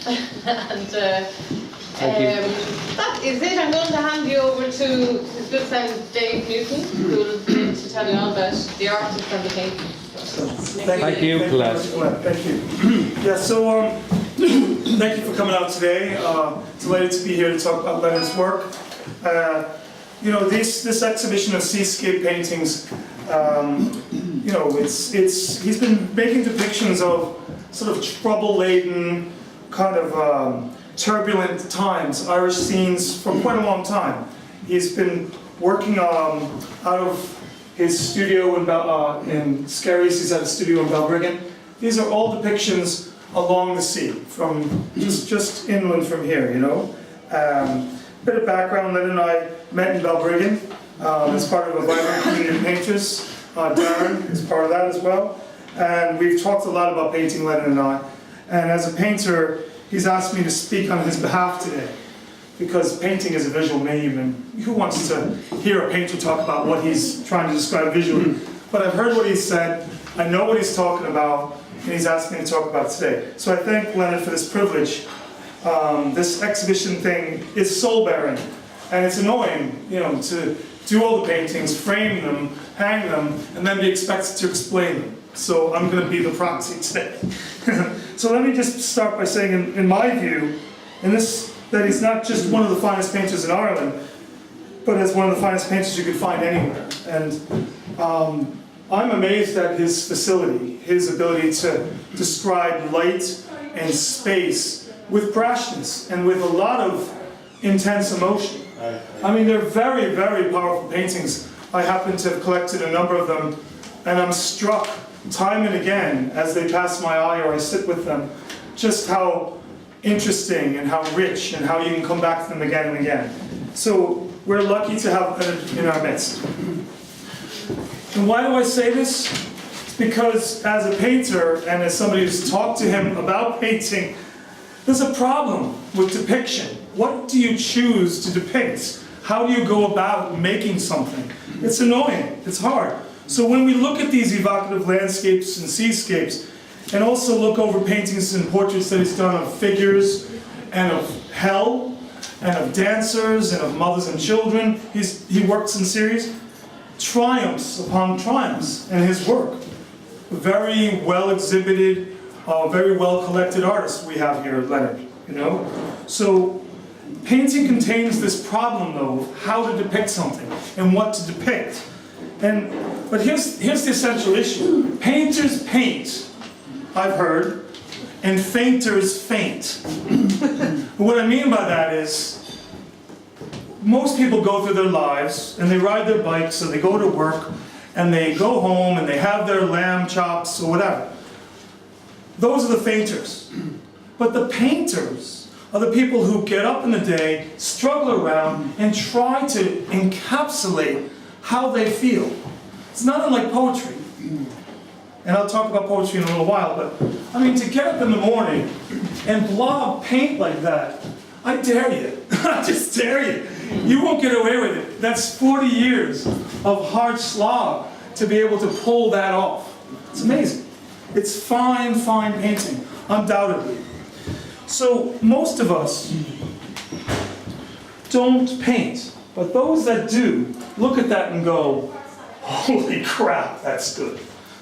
And Thank you. that is it. I'm going to hand you over to his good friend Dave Newton, who will be able to tell you all about the artist and the painting. Thank you, Colette. Thank you. Yeah, so thank you for coming out today. Delighted to be here to talk about Leonard's work. You know, this exhibition of seascape paintings, you know, he's been making depictions of sort of trouble-laden, kind of turbulent times, Irish scenes for quite a long time. He's been working out of his studio in Skerries. He's at a studio in Balbriggan. These are all depictions along the sea, from just inland from here, you know. Bit of background, Leonard and I met in Balbriggan as part of a vibrant community of painters. Darren is part of that as well. And we've talked a lot about painting, Leonard and I. And as a painter, he's asked me to speak on his behalf today, because painting is a visual medium, and who wants to hear a painter talk about what he's trying to describe visually? But I've heard what he's said, I know what he's talking about, and he's asked me to talk about it today. So I thank Leonard for this privilege. This exhibition thing is soul-bearing, and it's annoying, you know, to do all the paintings, frame them, hang them, and then be expected to explain them. So I'm going to be the proxy today. So let me just start by saying, in my view, that he's not just one of the finest painters in Ireland, but as one of the finest painters you could find anywhere. And I'm amazed at his facility, his ability to describe light and space with brashness and with a lot of intense emotion. I mean, they're very, very powerful paintings. I happen to have collected a number of them, and I'm struck time and again as they pass my eye or I sit with them, just how interesting and how rich and how you can come back to them again and again. So we're lucky to have Leonard in our midst. And why do I say this? It's because as a painter and as somebody who's talked to him about painting, there's a problem with depiction. What do you choose to depict? How do you go about making something? It's annoying, it's hard. So when we look at these evocative landscapes and seascapes, and also look over paintings and portraits that he's done of figures, and of hell, and of dancers, and of mothers and children, he works in series, triumphs upon triumphs in his work. Very well exhibited, very well collected artist we have here at Leonard, you know? So painting contains this problem, though, of how to depict something and what to depict. But here's the essential issue. Painters paint, I've heard, and fainters faint. What I mean by that is, most people go through their lives, and they ride their bikes, and they go to work, and they go home, and they have their lamb chops, or whatever. Those are the fainters. But the painters are the people who get up in the day, struggle around, and try to encapsulate how they feel. It's not unlike poetry. And I'll talk about poetry in a little while, but I mean, to get up in the morning and blob paint like that, I dare you. I just dare you. You won't get away with it. That's 40 years of hard slog to be able to pull that off. It's amazing. It's fine, fine painting, undoubtedly. So most of us don't paint, but those that do look at that and go, holy crap, that's good.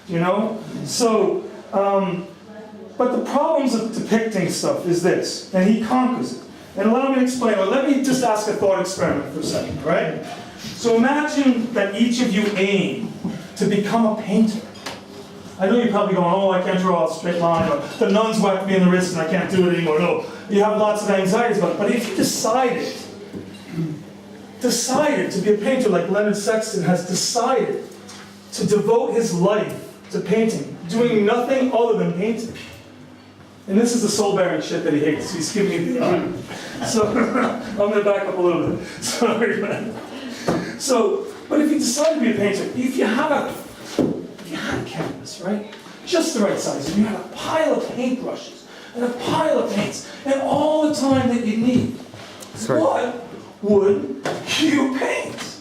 You know? So, but the problems of depicting stuff is this, and he conquers it. And allow me to explain, well, let me just ask a thought experiment for a second, right? So imagine that each of you aim to become a painter. I know you're probably going, oh, I can't draw a straight line, or the nuns whacked me in the wrist and I can't do it anymore. No, you have lots of anxieties about it. But if you decided to be a painter like Leonard Sexton has decided to devote his life to painting, doing nothing other than painting. And this is the soul-bearing shit that he hates. He's giving me the eye. So, I'm going to back up a little bit. Sorry, man. So, but if you decide to be a painter, if you had a canvas, right? Just the right size, and you had a pile of paintbrushes, and a pile of paints, and all the time that you need, what would you paint?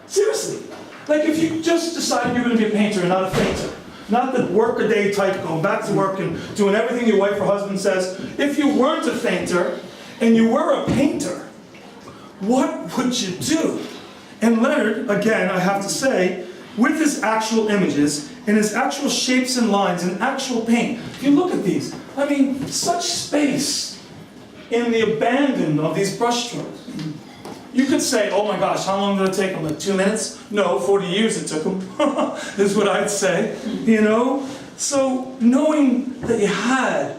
Seriously. Like if you just decided you're going to be a painter and not a fainter, Not the work-a-day type, going back to work and doing everything your wife or husband says. If you weren't a fainter and you were a painter, what would you do? And Leonard, again, I have to say, with his actual images and his actual shapes and lines and actual paint, if you look at these, I mean, such space in the abandon of these brushstrokes. You could say, oh my gosh, how long did it take him? Like 2 minutes? No, 40 years it took him, is what I'd say, you know? So knowing that you had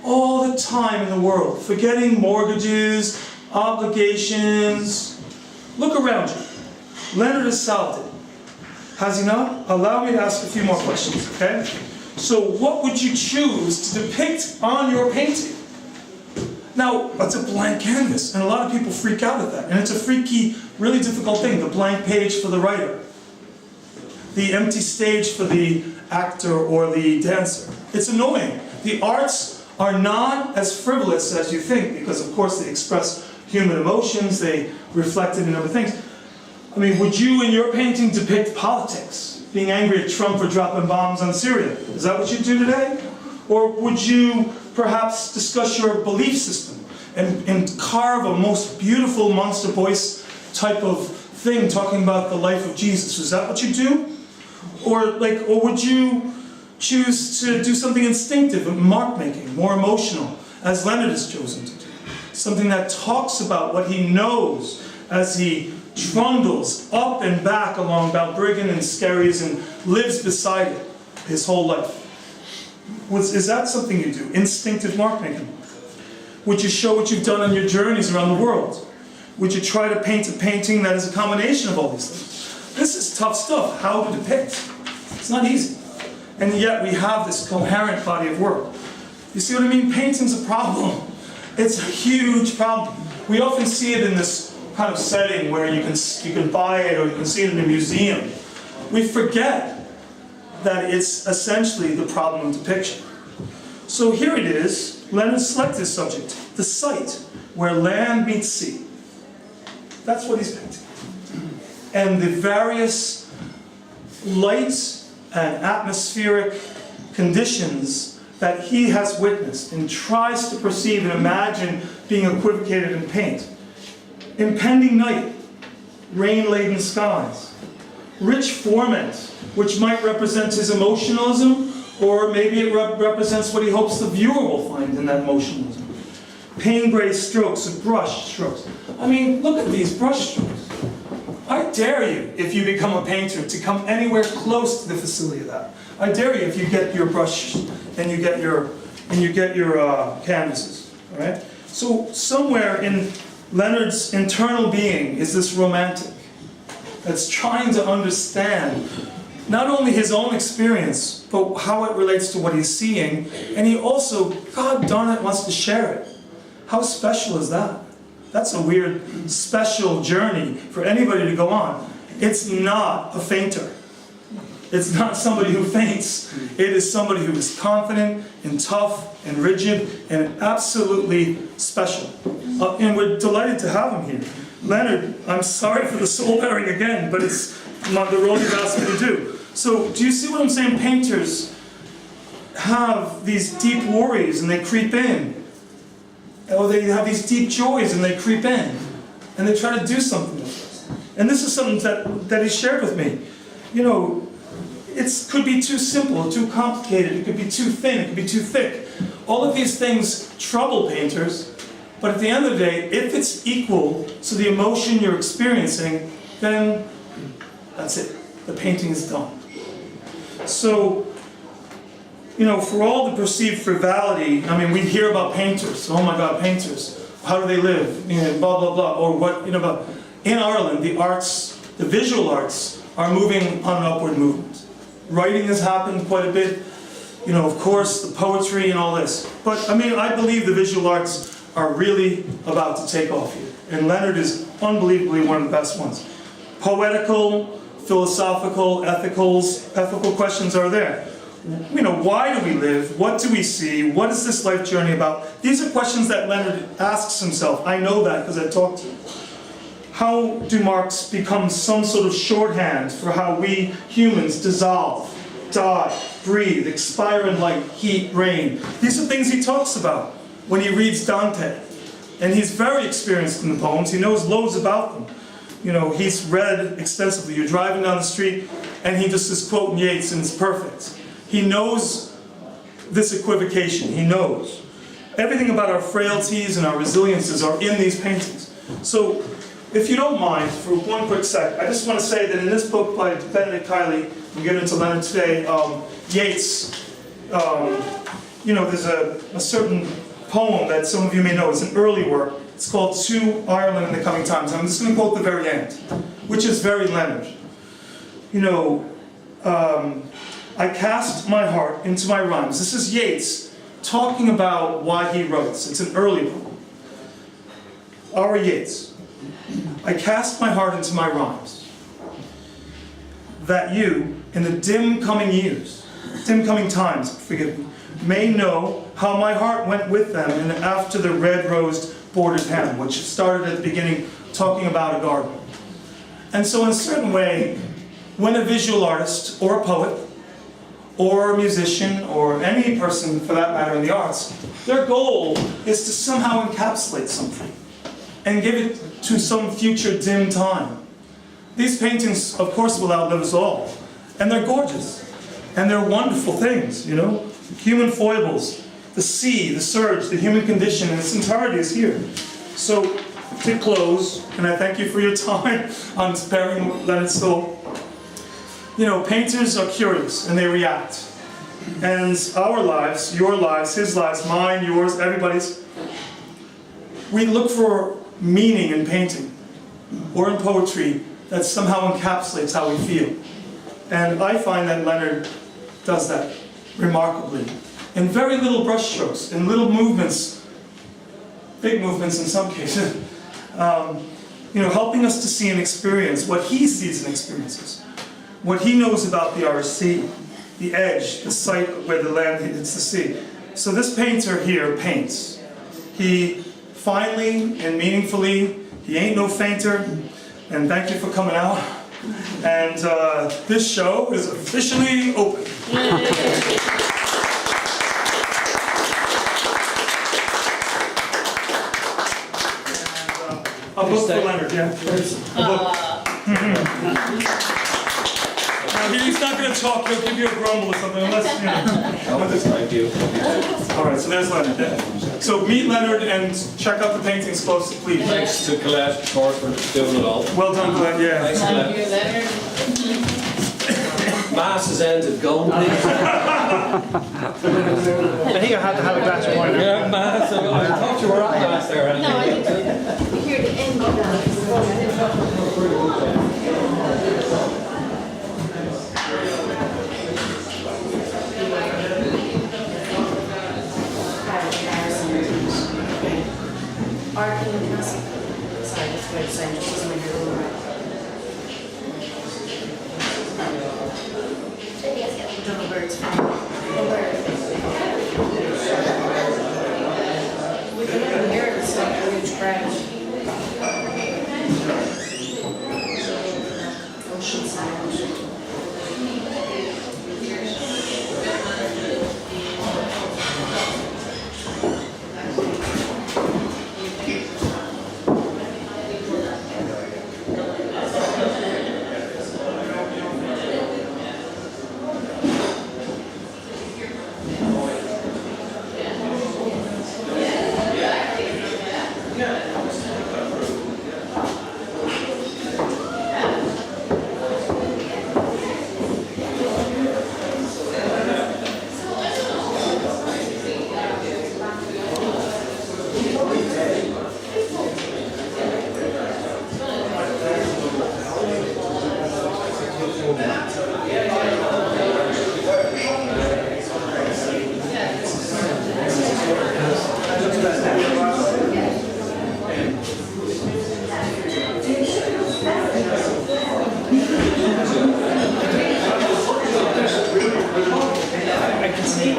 all the time in the world, forgetting mortgages, obligations, look around you. Leonard has solved it. Has he not? Allow me to ask a few more questions, okay? So what would you choose to depict on your painting? Now, it's a blank canvas, and a lot of people freak out at that. And it's a freaky, really difficult thing, the blank page for the writer. The empty stage for the actor or the dancer. It's annoying. The arts are not as frivolous as you think, because of course they express human emotions, they reflect it in other things. I mean, would you in your painting depict politics? Being angry at Trump for dropping bombs on Syria? Is that what you do today? Or would you perhaps discuss your belief system and carve a most beautiful monster voice type of thing talking about the life of Jesus? Is that what you do? Or would you choose to do something instinctive, mark making, more emotional, as Leonard has chosen to do? Something that talks about what he knows as he trundles up and back along Balbriggan and Skerries and lives beside it his whole life. Is that something you do? Instinctive mark making? Would you show what you've done on your journeys around the world? Would you try to paint a painting that is a combination of all these things? This is tough stuff, how to depict. It's not easy. And yet we have this coherent body of work. You see what I mean? Painting's a problem. It's a huge problem. We often see it in this kind of setting where you can buy it or you can see it in a museum. We forget that it's essentially the problem of depiction. So here it is, Leonard selected his subject, the site where land meets sea. That's what he's painting. And the various light and atmospheric conditions that he has witnessed and tries to perceive and imagine being equivocated in paint. Impending night, rain-laden skies, rich ferment, which might represent his emotionalism, or maybe it represents what he hopes the viewer will find in that emotionalism. Pain-gray strokes of brush strokes. I mean, look at these brush strokes. I dare you, if you become a painter, to come anywhere close to the facility of that. I dare you if you get your brush and you get your canvases. All right. So somewhere in Leonard's internal being is this romantic that's trying to understand not only his own experience, but how it relates to what he's seeing, and he also, God darn it, wants to share it. How special is that? That's a weird, special journey for anybody to go on. It's not a fainter. It's not somebody who faints. It is somebody who is confident and tough and rigid and absolutely special. And we're delighted to have him here. Leonard, I'm sorry for the soul bearing again, but it's the role you've asked me to do. So, do you see what I'm saying? Painters have these deep worries and they creep in. Or they have these deep joys and they creep in. And they try to do something with it. And this is something that he shared with me. You know, it could be too simple, too complicated, it could be too thin, it could be too thick. All of these things trouble painters, but at the end of the day, if it's equal to the emotion you're experiencing, then that's it. The painting is done. So, you know, for all the perceived frivolity, I mean, we hear about painters. Oh my God, painters. How do they live? You know, blah, blah, blah. Or what, you know, but in Ireland, the arts, the visual arts, are moving on an upward movement. Writing has happened quite a bit. You know, of course, the poetry and all this. But, I mean, I believe the visual arts are really about to take off here. And Leonard is unbelievably one of the best ones. Poetical, philosophical, ethical questions are there. You know, why do we live? What do we see? What is this life journey about? These are questions that Leonard asks himself. I know that because I talked to him. How do marks become some sort of shorthand for how we humans dissolve die, breathe, expire in light, heat, rain. These are things he talks about when he reads Dante. And he's very experienced in the poems. He knows loads about them. You know, he's read extensively. You're driving down the street and he just is quoting Yeats and it's perfect. He knows this equivocation. He knows. Everything about our frailties and our resiliences are in these paintings. So, if you don't mind, for one quick sec, I just want to say that in this book by Benedict Kiley, we get into Leonard today, Yeats, you know, there's a certain poem that some of you may know. It's an early work. It's called To Ireland in the Coming Times. I'm just going to quote the very end, which is very Leonard. You know, I cast my heart into my rhymes. This is Yeats talking about why he writes. It's an early poem. Our Yeats. I cast my heart into my rhymes, that you, in the dim coming years, dim coming times, forgive me, may know how my heart went with them and after the red-rosed bordered hem, which started at the beginning talking about a garden. And so in a certain way, when a visual artist or a poet or a musician or any person for that matter in the arts, their goal is to somehow encapsulate something and give it to some future dim time. These paintings, of course, will outlive us all. And they're gorgeous. And they're wonderful things, you know? Human foibles, the sea, the surge, the human condition in its entirety is here. So, to close, and I thank you for your time on sparing Leonard's soul. You know, painters are curious and they react. And our lives, your lives, his lives, mine, yours, everybody's, we look for meaning in painting or in poetry that somehow encapsulates how we feel. And I find that Leonard does that remarkably. In very little brushstrokes, in little movements, big movements in some cases, you know, helping us to see and experience what he sees and experiences. What he knows about the RC, the edge, the site where the land hits the sea. So this painter here paints. He finally and meaningfully, he ain't no fainter, and thank you for coming out. And this show is officially open. A book for Leonard, yeah. A book. He's not going to talk, he'll give you a grumble or something, unless, you know. Thank you. Alright, so there's Leonard. Yeah. So meet Leonard and check out the paintings closely, please. Thanks to Colette, of course, for doing it all. Well done, Colette, yeah. Thanks, Thank Colette. you, Leonard. Mass has ended. Go, please. I think I had to have a glass of wine. Yeah, Mass. I thought you were at Mass there. No, I didn't. We're here to end that. Art in the castle. Sorry, that's what I'm saying. This is my hero. I don't know where it's from. We can never hear it. It's like a huge crash. Oceanside. I can see.